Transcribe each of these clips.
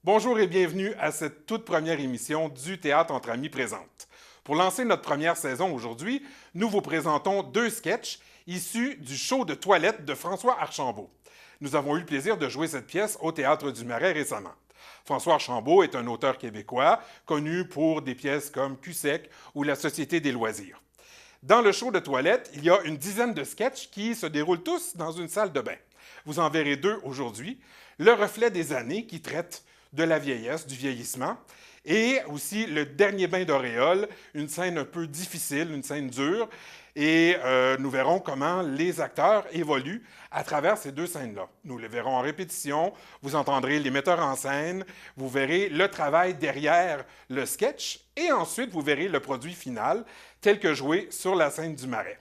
Bonjour et bienvenue à cette toute première émission du Théâtre entre amis présente. Pour lancer notre première saison aujourd'hui, nous vous présentons deux sketchs issus du show de toilette de François Archambault. Nous avons eu le plaisir de jouer cette pièce au Théâtre du Marais récemment. François Archambault est un auteur québécois connu pour des pièces comme Cul-sec ou La Société des loisirs. Dans le show de toilette, il y a une dizaine de sketchs qui se déroulent tous dans une salle de bain. Vous en verrez deux aujourd'hui. Le reflet des années qui traite de la vieillesse, du vieillissement, et aussi le dernier bain d'auréole, une scène un peu difficile, une scène dure, et nous verrons comment les acteurs évoluent à travers ces deux scènes-là. Nous les verrons en répétition, vous entendrez les metteurs en scène, vous verrez le travail derrière le sketch, et ensuite vous verrez le produit final tel que joué sur la scène du Marais.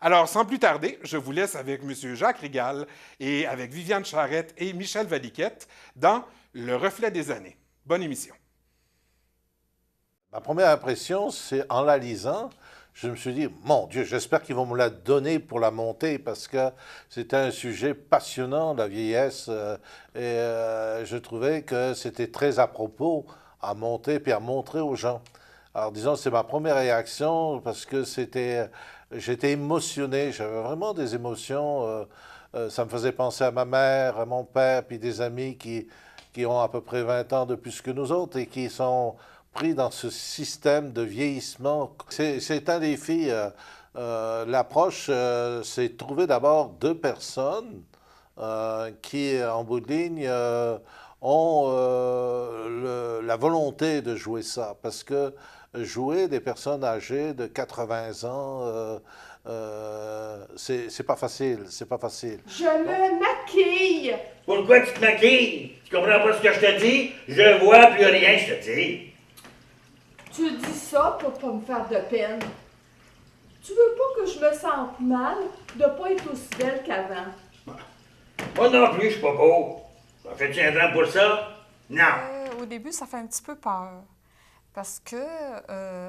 Alors, sans plus tarder, je vous laisse avec M. Jacques Rigal et avec Viviane Charette et Michel Valiquette dans Le reflet des années. Bonne émission. Ma première impression, c'est en la lisant, je me suis dit, mon Dieu, j'espère qu'ils vont me la donner pour la monter parce que c'était un sujet passionnant, la vieillesse, et je trouvais que c'était très à propos à monter puis à montrer aux gens. Alors, disons, c'est ma première réaction parce que j'étais émotionné, j'avais vraiment des émotions. Ça me faisait penser à ma mère, à mon père, puis des amis qui ont à peu près 20 ans de plus que nous autres et qui sont pris dans ce système de vieillissement. C'est un défi. L'approche, c'est de trouver d'abord deux personnes qui, en bout de ligne, ont la volonté de jouer ça. Parce que jouer des personnes âgées de 80 ans, c'est pas facile, c'est pas facile. Je me maquille! Pourquoi tu te maquilles? Tu comprends pas ce que je te dis? Je vois plus rien, je te dis. Tu dis ça pour pas me faire de peine. Tu veux pas que je me sente mal de pas être aussi belle qu'avant? Moi non plus, je suis pas beau. Ça fait-tu un temps pour ça? Non. Au début, ça fait un petit peu peur. Parce que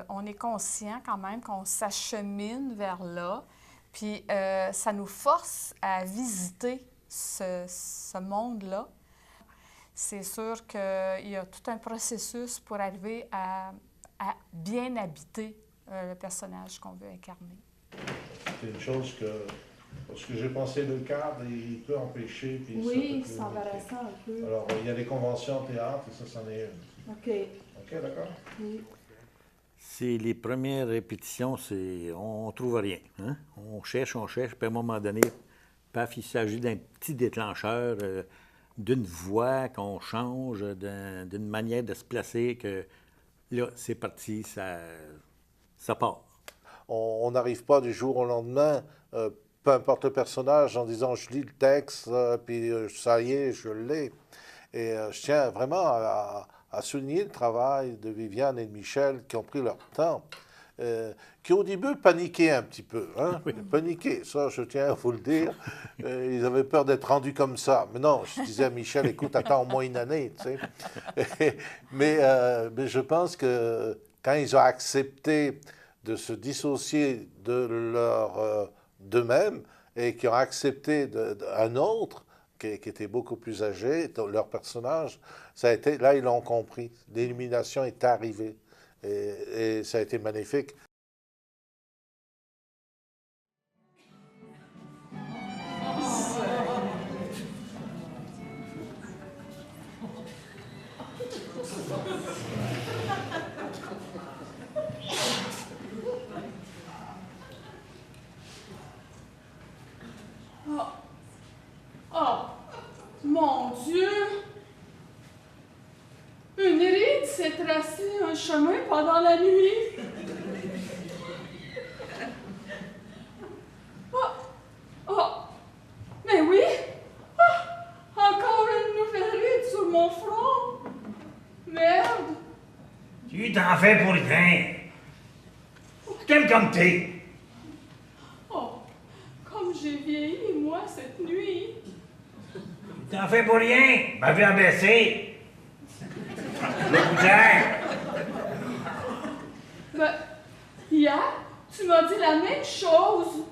on est conscient quand même qu'on s'achemine vers là. Puis ça nous force à visiter ce monde-là. C'est sûr qu'il y a tout un processus pour arriver à bien habiter le personnage qu'on veut incarner. C'est une chose que, parce que j'ai pensé le cadre, il peut empêcher. Puis oui, c'est c'est embarrassant un peu. Alors, il y a des conventions en théâtre et ça, c'en est une. OK. OK, d'accord? Oui. C'est les premières répétitions, on ne trouve rien. Hein? On cherche, puis à un moment donné, paf, il s'agit d'un petit déclencheur, d'une voix qu'on change, d'une manière de se placer, que là, c'est parti, ça part. On n'arrive pas du jour au lendemain, peu importe le personnage, en disant je lis le texte, puis ça y est, je l'ai. Et je tiens vraiment à souligner le travail de Viviane et de Michel qui ont pris leur temps, qui au début paniquaient un petit peu. Hein? Oui. Paniquaient, ça je tiens à vous le dire. Ils avaient peur d'être rendus comme ça. Mais non, je disais à Michel, écoute, attends au moins une année. Tu sais. mais je pense que quand ils ont accepté de se dissocier d'eux-mêmes et qui ont accepté un autre qui était beaucoup plus âgé, leur personnage, ça a été, là, ils l'ont compris. L'illumination est arrivée et ça a été magnifique. Oh, mon Dieu! Une ride s'est tracée un chemin pendant la nuit. Oh, mais oui! Encore une nouvelle ride sur mon front. Merde! Tu t'en t'en fais pour rien. Je t'aime comme t'es. Oh, comme j'ai vieilli, moi, cette nuit. Tu t'en fais pour rien. Ma vie a baissé. Le cousin. Ben, hier, tu m'as dit la même chose.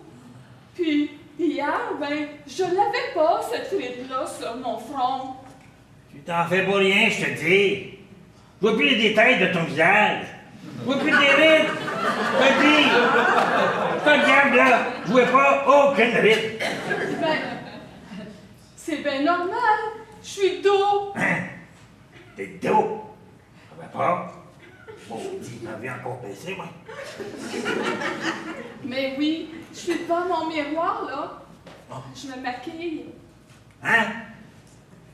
Puis, hier, ben, je l'avais pas, cette ride-là, sur mon front. Tu t'en fais pour rien, je te dis. Je vois plus les détails de ton visage. Je vois plus tes rides. Je te dis. Pas de diable, là. Je vois pas aucune ride. Ben, c'est bien normal. Je suis dos. Hein? T'es dos. Je vois pas. Maudit, ma vie encore baissé, moi. Mais oui, je suis devant mon miroir, là. Je me maquille. Hein?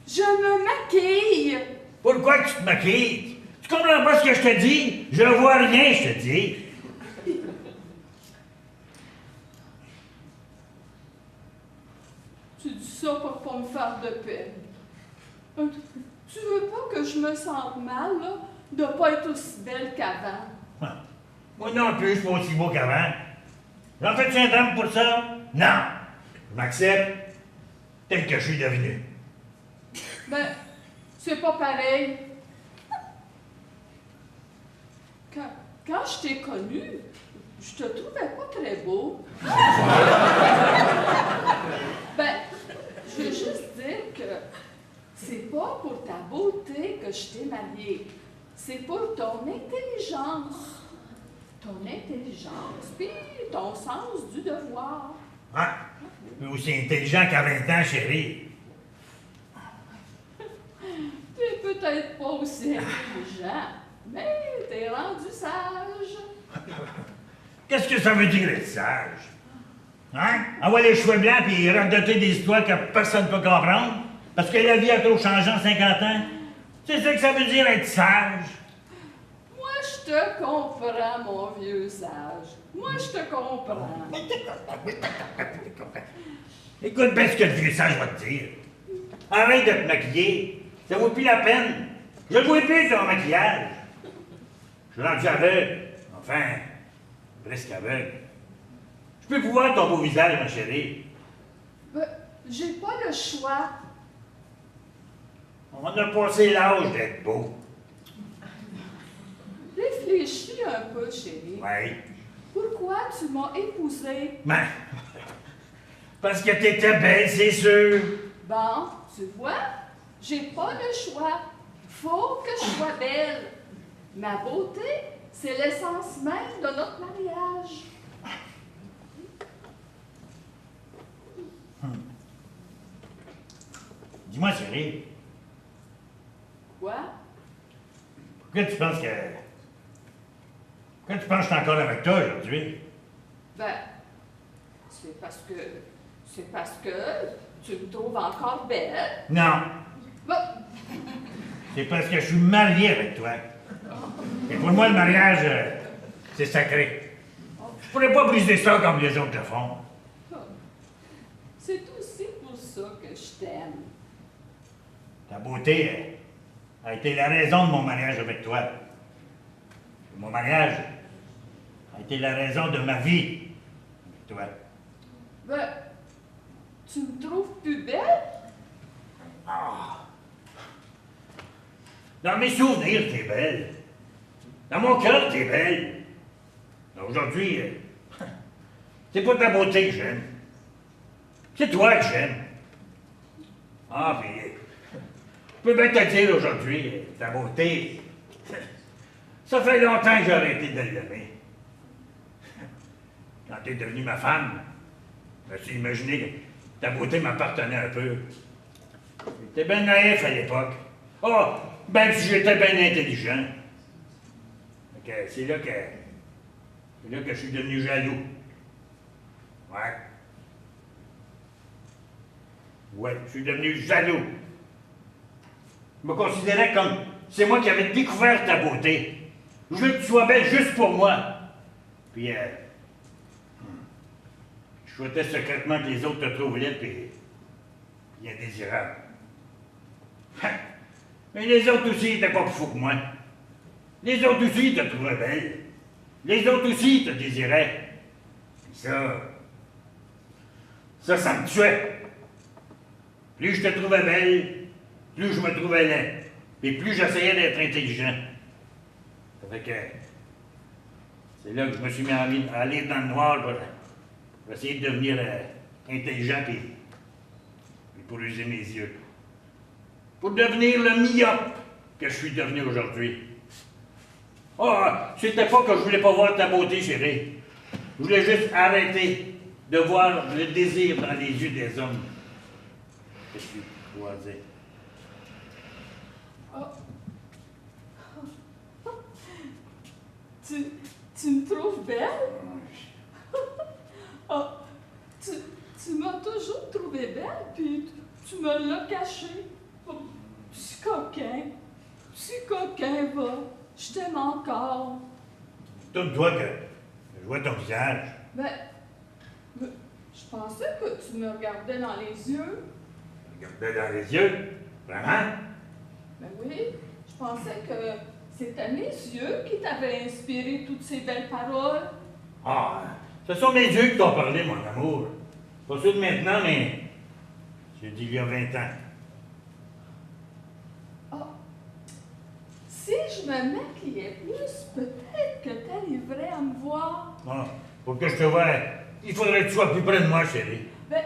Je me maquille. Pourquoi tu te maquilles? Tu comprends pas ce que je te dis? Je vois rien, je te dis. Tu dis ça pour pas me faire de peine. Tu veux pas que je me sente mal, là, de pas être aussi belle qu'avant? Moi non plus, je suis pas aussi beau qu'avant. J'en fais-tu un drame pour ça? Non. Je m'accepte tel que je suis devenu. Ben, c'est pas pareil. Quand je t'ai connu, je te trouvais pas très beau. Ben, je veux juste dire que c'est pas pour ta beauté que je t'ai mariée. C'est pour ton intelligence. Ton intelligence, puis ton sens du devoir. Hein? Tu es aussi intelligent qu'à 20 ans, chérie. T'es peut-être pas aussi intelligent, mais t'es rendu sage. Qu'est-ce que ça veut dire être sage? Hein? Avoir les cheveux blancs puis radoter des histoires que personne ne peut comprendre? Parce que la vie a trop changé en 50 ans? C'est ça que ça veut dire être sage? Moi, je te comprends, mon vieux sage. Moi, je te comprends. Écoute bien ce que le vieux sage va te dire. Arrête de te maquiller. Ça vaut plus la peine. Je ne vois plus ton maquillage. Je suis rendu aveugle. Enfin, presque aveugle. Je peux plus voir ton beau visage, ma chérie. Ben, j'ai pas le choix. On a passé l'âge d'être beau. Réfléchis un peu, chérie. Oui. Pourquoi tu m'as épousée? Mais, parce que t'étais belle, c'est sûr. Bon, tu vois, j'ai pas le choix. Faut que je sois belle. Ma beauté, c'est l'essence même de notre mariage. Dis-moi, chérie, Quoi? pourquoi tu penses que je suis encore avec toi aujourd'hui? Ben, c'est parce que tu me trouves encore belle. Non, Ben, c'est parce que je suis marié avec toi. Et pour moi, le mariage, c'est sacré. Je pourrais pas briser ça comme les autres le font. c'est aussi pour ça que je t'aime. Ta beauté a été la raison de mon mariage avec toi. Mon mariage a été la raison de ma vie avec toi. Ben, tu me trouves plus belle? Dans mes souvenirs, t'es belle. Dans mon cœur, t'es belle. Mais aujourd'hui, c'est pas ta beauté que j'aime. C'est toi que j'aime. Ah, puis, je peux bien te dire aujourd'hui, ta beauté, ça fait longtemps que j'ai arrêté de l'aimer. Quand t'es devenue ma femme, je me suis imaginé que ta beauté m'appartenait un peu. J'étais bien naïf à l'époque. Oh, ben si j'étais bien intelligent. Fait que c'est là que je suis devenu jaloux. Ouais. Ouais, je suis devenu jaloux. Je me considérais comme c'est moi qui avais découvert ta beauté. Je veux que tu sois belle juste pour moi. Puis, je souhaitais secrètement que les autres te trouvent laide et indésirable. Mais les autres aussi n'étaient pas plus fous que moi. Les autres aussi te trouvaient belle. Les autres aussi te désiraient. Puis ça me tuait. Plus je te trouvais belle, plus je me trouvais laid. Et plus j'essayais d'être intelligent. Ça fait que c'est là que je me suis mis à aller dans le noir pour essayer de devenir intelligent puis pour user mes yeux. Pour devenir le myope que je suis devenu aujourd'hui. C'était pas que je voulais pas voir ta beauté, chérie. Je voulais juste arrêter de voir le désir dans les yeux des hommes que je suis croisé. Tu me trouves belle? Tu m'as toujours trouvée belle, puis tu me l'as cachée. Petit coquin, va. Je t'aime encore. Tourne-toi que je vois ton visage. Ben, je pensais que tu me regardais dans les yeux. Regardez dans les yeux. Vraiment? Ben oui, je pensais que c'était mes yeux qui t'avaient inspiré toutes ces belles paroles. Ce sont mes yeux qui t'ont parlé, mon amour. Pas ceux de maintenant, mais j'ai dit il y a 20 ans. Si je me maquillais plus, peut-être que tu arriverais à me voir. Pour que je te voie, il faudrait que tu sois plus près de moi, chérie. Ben,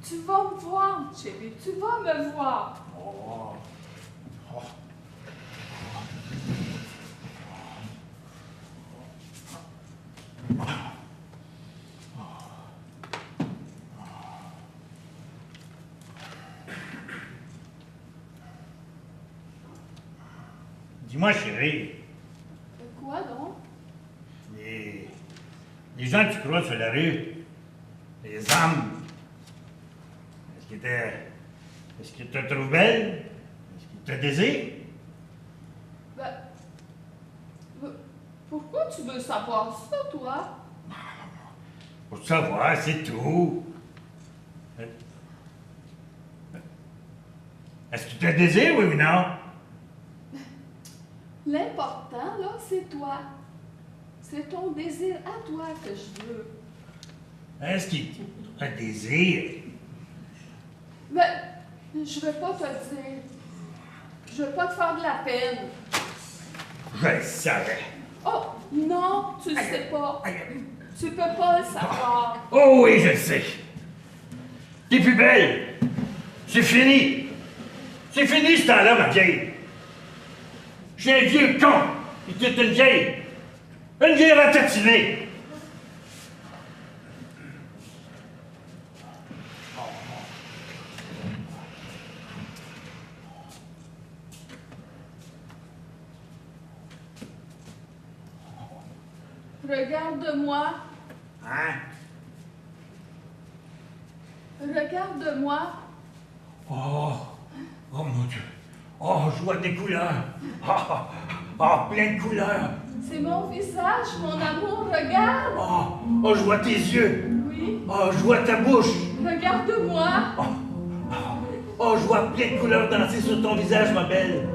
tu vas me voir, chérie, tu vas me voir. Dis-moi, chérie, Quoi donc? les gens que tu croises sur la rue, les hommes, est-ce qu'ils te trouvent belle? Est-ce qu'ils te désirent? Pourquoi tu veux savoir ça, toi? Pour savoir, c'est tout. Est-ce qu'ils te désirent, oui ou non? L'important, là, c'est toi. C'est ton désir à toi que je veux. Est-ce qu'ils te désirent? Ben, je veux pas te le dire. Je veux pas te faire de la peine. Je le savais. Oh, non, tu le sais pas. Tu peux pas le savoir. Oh oui, je le sais. T'es plus belle. C'est fini. C'est fini ce temps-là, ma vieille. Je suis un vieux con. Et tu es une vieille. Une vieille ratatinée. Regarde-moi. Hein? Regarde-moi. Oh mon Dieu. Oh, je vois des couleurs. Plein de couleurs. C'est mon visage, mon amour, regarde. Oh, je vois tes yeux. Oui, Oh, je vois ta bouche. regarde-moi. Oh, je vois plein de couleurs danser sur ton visage, ma belle.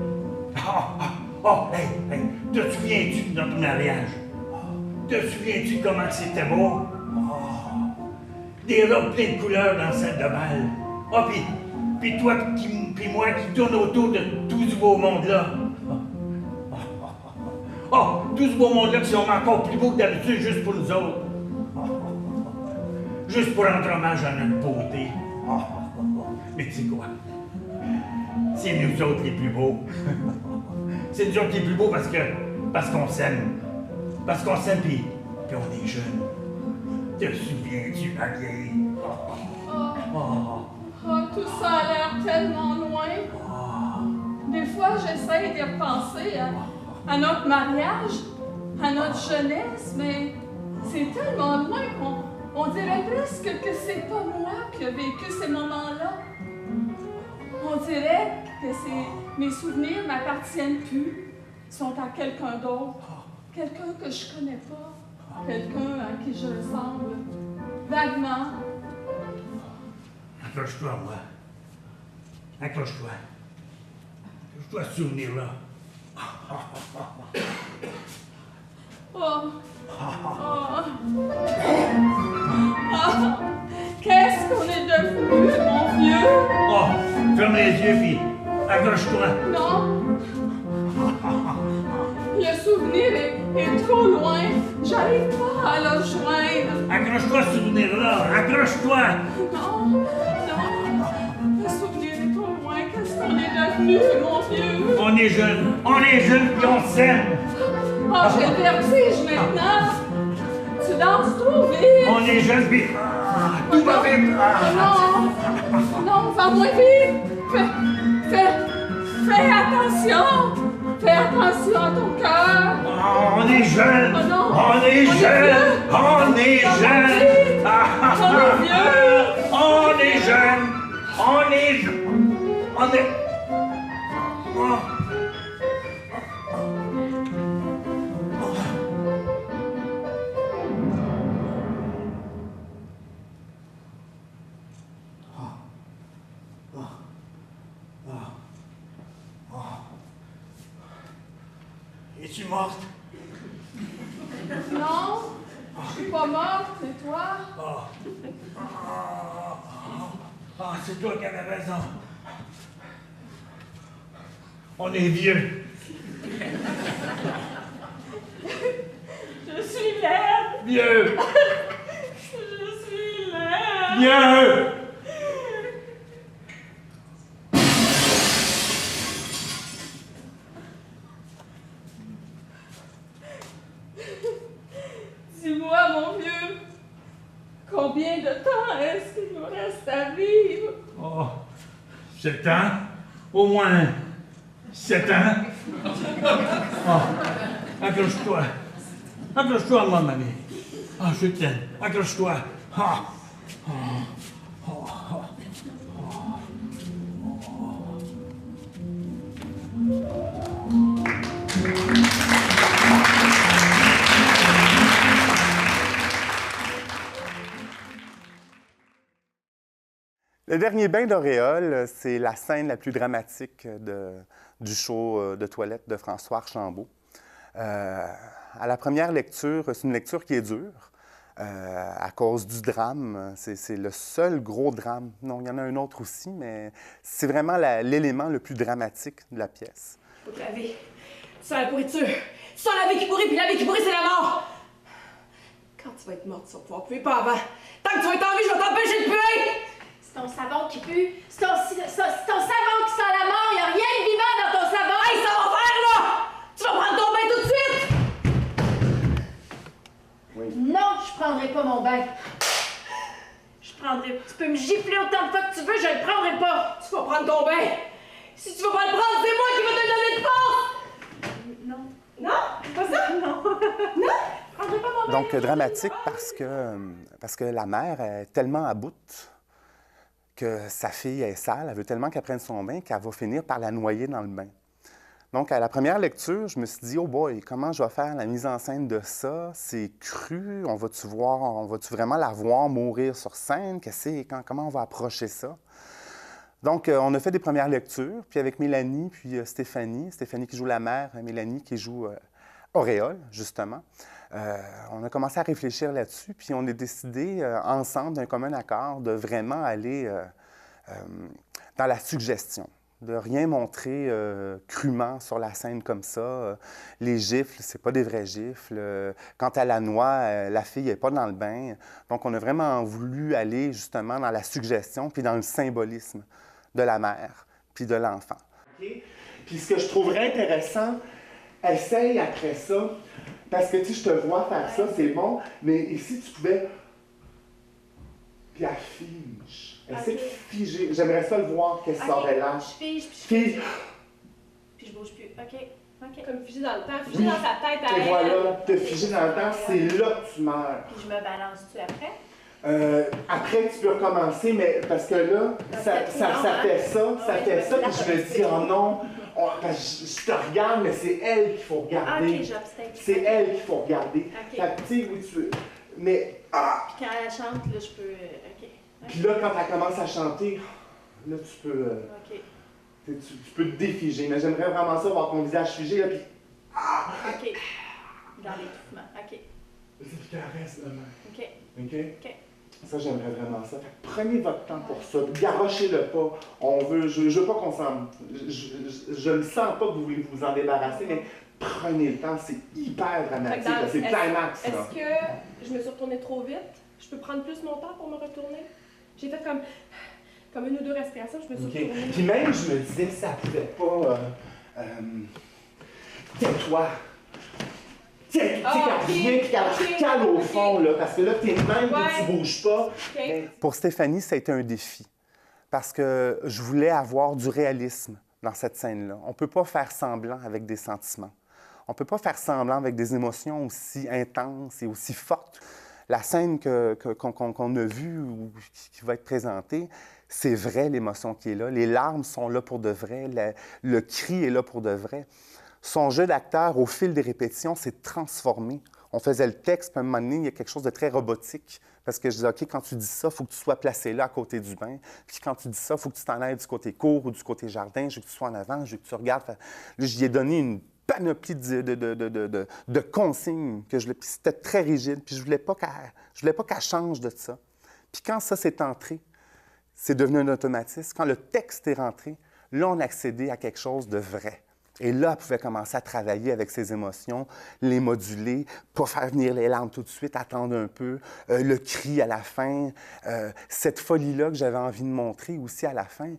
Hey, te souviens-tu de notre mariage? Te souviens-tu comment c'était beau? Des robes pleines de couleurs dans la salle de bal. Puis toi, puis moi qui tourne autour de tout ce beau monde-là. Tout ce beau monde-là qui sont encore plus beaux que d'habitude juste pour nous autres. Juste pour rendre hommage à notre beauté. Mais tu sais quoi? C'est nous autres les plus beaux. C'est nous autres les plus beaux parce qu'on s'aime. Parce qu'on s'aime puis on est jeunes. Te souviens-tu, ma vieille? Tout ça a l'air tellement loin. Des fois, j'essaie de repenser à notre mariage, à notre jeunesse, mais c'est tellement loin qu'on dirait presque que c'est pas moi qui ai vécu ces moments-là. On dirait que mes souvenirs m'appartiennent plus, sont à quelqu'un d'autre, quelqu'un que je connais pas, quelqu'un à qui je ressemble, vaguement. Accroche-toi, moi. Accroche-toi. Accroche-toi à ce souvenir-là. Oh. Qu'est-ce qu'on est devenu, mon vieux? Oh, ferme les yeux, puis accroche-toi. Non. Le souvenir est trop loin. J'arrive pas à le joindre. Accroche-toi, ce souvenir-là. Accroche-toi. Non. Le souvenir est trop loin. Qu'est-ce qu'on est devenu, mon vieux? On est jeunes, puis on s'aime. Oh, j'ai le vertige maintenant. Tu danses trop vite. On est jeunes, puis tout va vite. Non, va moins vite. Fais attention. Fais attention à ton cœur. On est jeunes. Oh non. On est jeunes. On est jeunes. Oh, vieux. On est jeunes. On est jeunes. On est... Oh. Es-tu morte? Non, je suis pas morte, et toi? C'est toi qui avais raison. On est vieux. Je suis laide. Vieux. Je suis laide. Vieux. Dis-moi, mon vieux, combien de temps est-ce qu'il nous reste à vivre? Oh, 7 ans? Au moins 7 ans? Oh, accroche-toi. Accroche-toi à moi, mamie. Ah, je t'aime. Accroche-toi. Ah. Le dernier bain d'auréole, c'est la scène la plus dramatique du show de toilette de François Archambault. À la première lecture, c'est une lecture qui est dure à cause du drame. C'est le seul gros drame. Non, il y en a un autre aussi, mais c'est vraiment l'élément le plus dramatique de la pièce. Faut te laver. Tu sens la pourriture. Tu sens la vie qui pourrit, puis la vie qui pourrit, c'est la mort. Quand tu vas être morte, tu vas pouvoir puer pas avant. Tant que tu vas être en vie, je vais t'empêcher de puer! C'est ton savon qui pue. C'est ton savon qui sent la mort. Il n'y a rien de vivant dans ton savon. Hey, ça va faire, là! Tu vas prendre ton bain tout de suite! Oui. Non, je prendrai pas mon bain. Tu peux me gifler autant de fois que tu veux, je le prendrai pas! Tu vas prendre ton bain! Si tu veux pas le prendre, c'est moi qui vais te donner de force! Non. Non? C'est pas ça? Non. Non? Je prendrai pas mon bain! Donc, dramatique parce que la mère est tellement à bout que sa fille est sale, elle veut tellement qu'elle prenne son bain qu'elle va finir par la noyer dans le bain. Donc, à la première lecture, je me suis dit, oh boy, comment je vais faire la mise en scène de ça? C'est cru, on va-tu vraiment la voir mourir sur scène? Comment on va approcher ça? Donc, on a fait des premières lectures, puis avec Mélanie, puis Stéphanie qui joue la mère, Mélanie qui joue Auréole, justement. On a commencé à réfléchir là-dessus, puis on a décidé ensemble, d'un commun accord, de vraiment aller dans la suggestion, de rien montrer crûment sur la scène comme ça. Les gifles, c'est pas des vrais gifles. Quant à la noix, la fille n'est pas dans le bain. Donc, on a vraiment voulu aller justement dans la suggestion, puis dans le symbolisme de la mère, puis de l'enfant. Okay. Puis ce que je trouverais intéressant, essaye après ça, parce que tu sais, je te vois faire ça, c'est bon, mais ici tu pouvais. Puis elle fige. Essaye de figer. J'aimerais ça le voir, qu'est-ce que ça aurait l'air. Je fige, puis je bouge plus. OK. Comme figé dans le temps, figé dans sa tête à Et elle. voilà, te figer dans le temps, c'est là que tu meurs. Puis je me balance-tu après? Après, tu peux recommencer, mais parce que là, ça fait ça, puis je me dis, oh non, je te regarde, mais c'est elle qu'il faut regarder. OK, j'abstiens. C'est elle qu'il faut regarder. OK. Fait que, tu sais, oui, tu veux. Mais, Puis quand elle chante, là, je peux... OK. Puis là, quand elle commence à chanter, là, tu peux... OK. Tu peux te défiger, mais j'aimerais vraiment ça, voir ton visage figé, là, puis... OK. Dans l'étouffement. OK. C'est caresse, là, mère. OK. OK? OK. Ça, j'aimerais vraiment ça. Fait que prenez votre temps pour ça. Garochez-le pas. Je veux pas qu'on s'en... Je ne sens pas que vous voulez vous en débarrasser, mais prenez le temps. C'est hyper dramatique. là. C'est climax, là. Est-ce que je me suis retournée trop vite? Je peux prendre plus mon temps pour me retourner? J'ai fait comme une ou deux respirations, je me suis retournée. Puis même, je me disais que ça pouvait pas... Tais-toi. Tiens, tu sais, quand tu viens, puis quand tu cales au fond, là, parce que là, t'es de même, puis tu bouges pas. Pour Stéphanie, ça a été un défi parce que je voulais avoir du réalisme dans cette scène-là. On ne peut pas faire semblant avec des sentiments. On ne peut pas faire semblant avec des émotions aussi intenses et aussi fortes. La scène qu'on a vue ou qui va être présentée, c'est vrai l'émotion qui est là. Les larmes sont là pour de vrai. Le cri est là pour de vrai. Son jeu d'acteur, au fil des répétitions, s'est transformé. On faisait le texte, puis à un moment donné, il y a quelque chose de très robotique. Parce que je disais, OK, quand tu dis ça, il faut que tu sois placé là, à côté du bain. Puis quand tu dis ça, il faut que tu t'en ailles du côté cour ou du côté jardin. Je veux que tu sois en avant, je veux que tu regardes. Là, j'y ai donné une panoplie de consignes. Puis c'était très rigide. Puis je voulais pas qu'elle change de ça. Puis quand ça s'est entré, c'est devenu un automatisme. Quand le texte est rentré, là, on a accédé à quelque chose de vrai. Et là, elle pouvait commencer à travailler avec ses émotions, les moduler, pas faire venir les larmes tout de suite, attendre un peu, le cri à la fin, cette folie-là que j'avais envie de montrer aussi à la fin.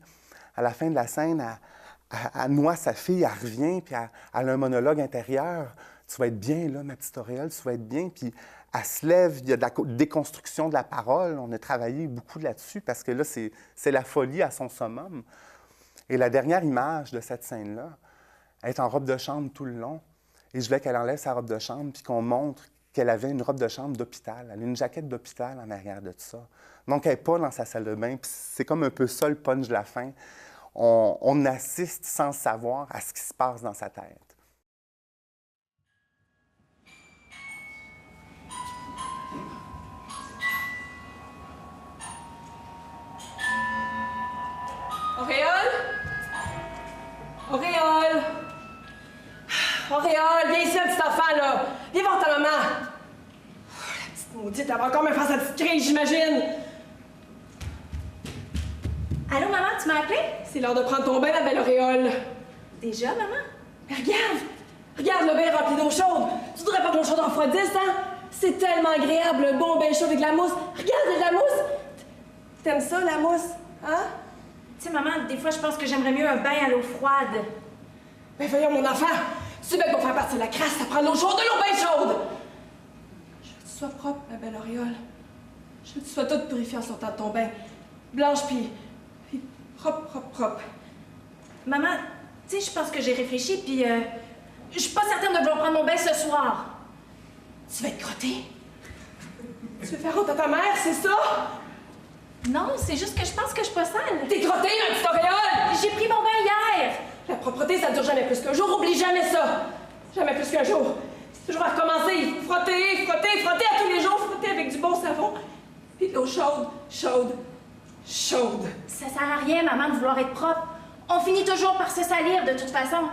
À la fin de la scène, elle noie sa fille, elle revient, puis elle a un monologue intérieur. « Tu vas être bien, là, ma petite Auréole, tu vas être bien. » Puis elle se lève, il y a de la déconstruction de la parole. On a travaillé beaucoup là-dessus parce que là, c'est la folie à son summum. Et la dernière image de cette scène-là, elle est en robe de chambre tout le long. Et je voulais qu'elle enlève sa robe de chambre puis qu'on montre qu'elle avait une robe de chambre d'hôpital. Elle a une jaquette d'hôpital en arrière de tout ça. Donc, elle n'est pas dans sa salle de bain. Puis c'est comme un peu ça le punch de la fin. On assiste sans savoir à ce qui se passe dans sa tête. Auréole? Auréole! Auréole, viens ici, petit enfant, là! Viens voir ta maman! La petite maudite, elle va encore me faire sa petite crise, j'imagine! Allô, maman, tu m'as appelé? C'est l'heure de prendre ton bain, ma belle Auréole! Déjà, maman? Mais regarde! Regarde le bain rempli d'eau chaude! Tu voudrais pas que l'eau chaude refroidisse, hein? C'est tellement agréable, un bon bain chaud avec de la mousse! Regarde, il y a de la mousse! T'aimes ça, la mousse? Hein? Tu sais, maman, des fois, je pense que j'aimerais mieux un bain à l'eau froide. Ben voyons, mon enfant! Tu veux pour faire partir la crasse, ça prend de l'eau chaude, de l'eau bien chaude! Je veux que tu sois propre, ma belle Auréole. Je veux que tu sois toute purifiée en sortant de ton bain. Blanche, puis propre, propre, propre. Maman, tu sais, je pense que j'ai réfléchi, puis je suis pas certaine de vouloir prendre mon bain ce soir. Tu vas être crottée? Tu veux faire honte à ta mère, c'est ça? Non, c'est juste que je pense que je suis pas sale. T'es crottée, ma petite Auréole! J'ai pris mon bain hier! La propreté, ça dure jamais plus qu'un jour. Oublie jamais ça. Jamais plus qu'un jour. C'est toujours à recommencer. Frotter, frotter, frotter à tous les jours. Frotter avec du bon savon. Puis de l'eau chaude, chaude, chaude. Ça sert à rien, maman, de vouloir être propre. On finit toujours par se salir, de toute façon.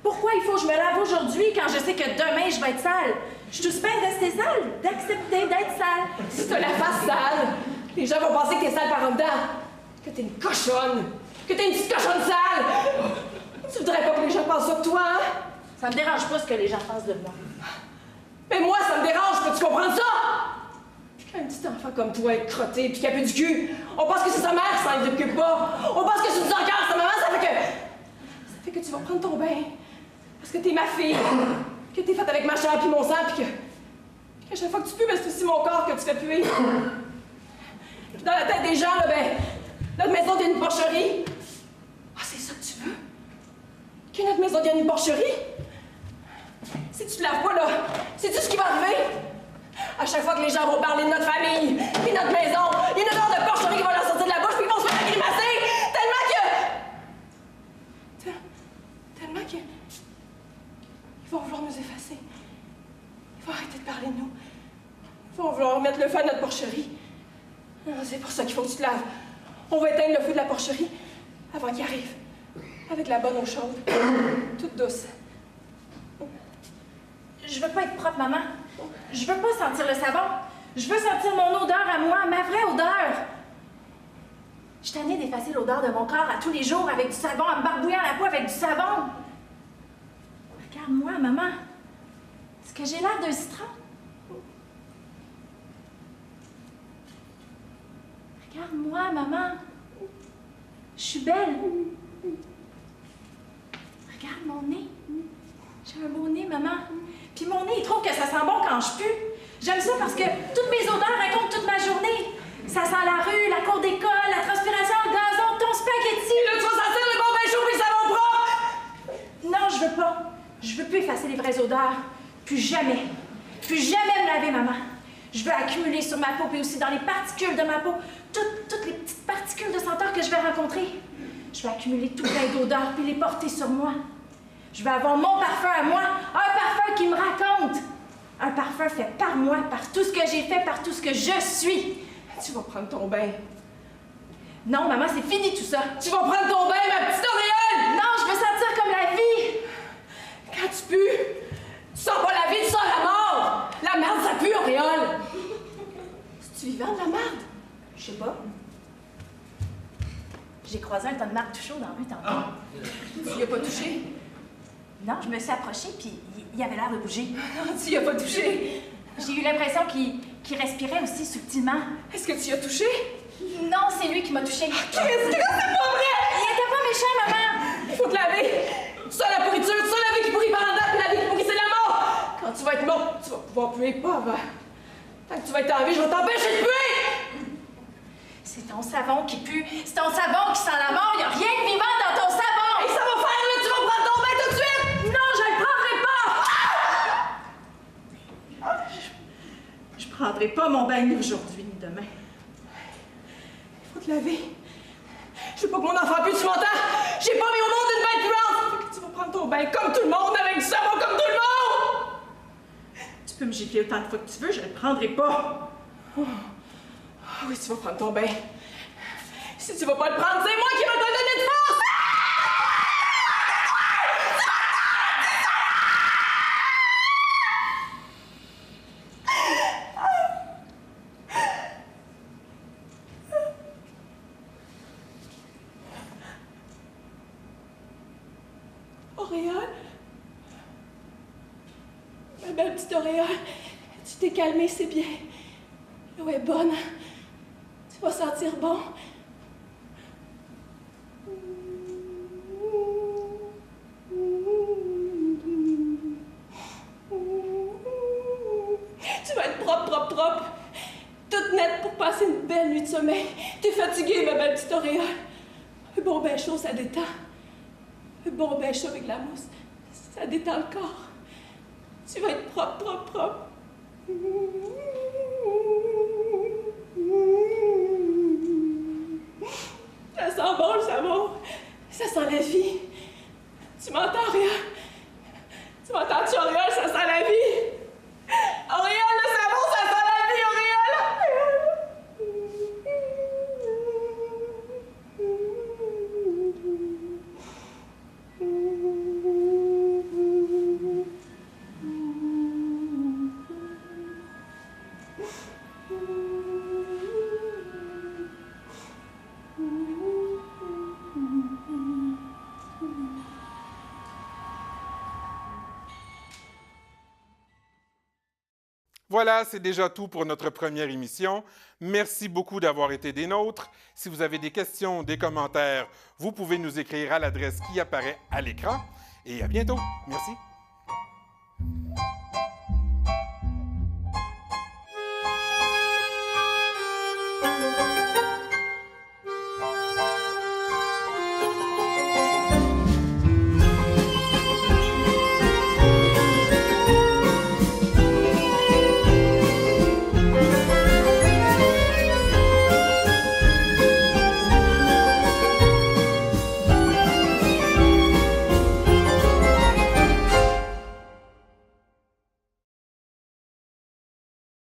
Pourquoi il faut que je me lave aujourd'hui quand je sais que demain, je vais être sale? Je suis tout bien de rester sale, d'accepter d'être sale. Si t'as la face sale, les gens vont penser que t'es sale par en dedans. Que t'es une cochonne. Que t'es une petite cochonne sale. Tu voudrais pas que les gens pensent ça de toi, hein? Ça me dérange pas ce que les gens pensent de moi. Mais moi, ça me dérange, peux-tu comprendre ça? Quand un petit enfant comme toi est crotté puis qu'il a plus du cul, on pense que c'est sa mère qui s'en occupe pas. On pense que c'est du encore sa maman, ça fait que tu vas prendre ton bain. Parce que t'es ma fille. Que t'es faite avec ma chair puis mon sang puis qu'à chaque fois que tu pues, ben, c'est aussi mon corps que tu fais puer. Puis dans la tête des gens, là, ben, notre maison devient une porcherie. Ah, c'est ça que tu veux? Que notre maison devienne une porcherie? Si tu te laves pas, là, sais-tu ce qui va arriver? À chaque fois que les gens vont parler de notre famille, puis notre maison, il y a une odeur de porcherie qui va leur sortir de la bouche, puis ils vont se mettre à grimacer, tellement que... Ils vont vouloir nous effacer. Ils vont arrêter de parler de nous. Ils vont vouloir mettre le feu à notre porcherie. C'est pour ça qu'il faut que tu te laves. On va éteindre le feu de la porcherie avant qu'il arrive. Avec la bonne eau chaude. Toute douce. Je veux pas être propre, maman. Je veux pas sentir le savon. Je veux sentir mon odeur à moi, ma vraie odeur. Je suis tannée d'effacer l'odeur de mon corps à tous les jours avec du savon, en me barbouillant la peau avec du savon. Regarde-moi, maman. Est-ce que j'ai l'air d'un citron? Regarde-moi, maman. Je suis belle. Regarde mon nez. J'ai un beau nez, maman. Puis mon nez, il trouve que ça sent bon quand je pue. J'aime ça parce que toutes mes odeurs racontent toute ma journée. Ça sent la rue, la cour d'école, la transpiration, le gazon, ton spaghetti. Là, tu vas sentir le bon bain chaud et le savon propre! Non, je veux pas. Je veux plus effacer les vraies odeurs. Plus jamais. Plus jamais me laver, maman. Je veux accumuler sur ma peau, puis aussi dans les particules de ma peau, toutes les petites particules de senteur que je vais rencontrer. Je vais accumuler tout plein d'odeurs, puis les porter sur moi. Je vais avoir mon parfum à moi, un parfum qui me raconte. Un parfum fait par moi, par tout ce que j'ai fait, par tout ce que je suis. Tu vas prendre ton bain. Non, maman, c'est fini tout ça. Tu vas prendre ton bain, ma petite Auréole! Non, je veux sentir comme la vie. Quand tu pues, tu sens pas la vie, tu sens la mort! La merde, ça pue, Auréole! C'est-tu vivant de la merde? Je sais pas. J'ai croisé un tas de marde tout chaud dans la rue tantôt. Tu y as pas touché? Non, je me suis approchée, puis il avait l'air de bouger. Non, tu y as pas touché? J'ai eu l'impression qu'il respirait aussi subtilement. Est-ce que tu y as touché? Non, c'est lui qui m'a touchée. Qu'est-ce que c'est pas vrai? Il était pas méchant, maman! Il faut te laver! Tu sens la pourriture, tu sens la vie qui pourrit par en dedans, puis la vie qui pourrit, c'est la mort! Quand tu vas être mort, tu vas pouvoir puer pas avant. Tant que tu vas être en vie, je vais t'empêcher de puer! C'est ton savon qui pue. C'est ton savon qui sent la mort. Il y a rien de vivant dans ton savon! Et ça va faire, là, tu vas prendre ton bain tout de suite! Non, je le prendrai pas! Je prendrai pas mon bain ni aujourd'hui, ni demain. Il faut te laver. Je veux pas que mon enfant pue, tu m'entends? J'ai pas mis au monde une bête puante! Fait que tu vas prendre ton bain comme tout le monde, avec du savon comme tout le monde! Tu peux me gifler autant de fois que tu veux, je le prendrai pas. Oh. Ah oui, tu vas prendre ton bain. Si tu vas pas le prendre, c'est moi qui vais te donner de force! Auréole? Ma belle petite Auréole, tu t'es calmée, c'est bien. L'eau est bonne. Tu vas sentir bon. Tu vas être propre, propre, propre. Toute nette pour passer une belle nuit de sommeil. T'es fatiguée, ma belle petite Auréole. Un bon bain chaud, ça détend. Un bon bain chaud avec la mousse, ça détend le corps. Tu vas être propre, propre, propre. Ça sent bon, le savon. Ça sent la vie. Tu m'entends, Auréole? Tu m'entends-tu, Auréole? Ça sent la vie. Auréole, le savon, ça sent la vie, Voilà, c'est déjà tout pour notre première émission. Merci beaucoup d'avoir été des nôtres. Si vous avez des questions, des commentaires, vous pouvez nous écrire à l'adresse qui apparaît à l'écran. Et à bientôt. Merci.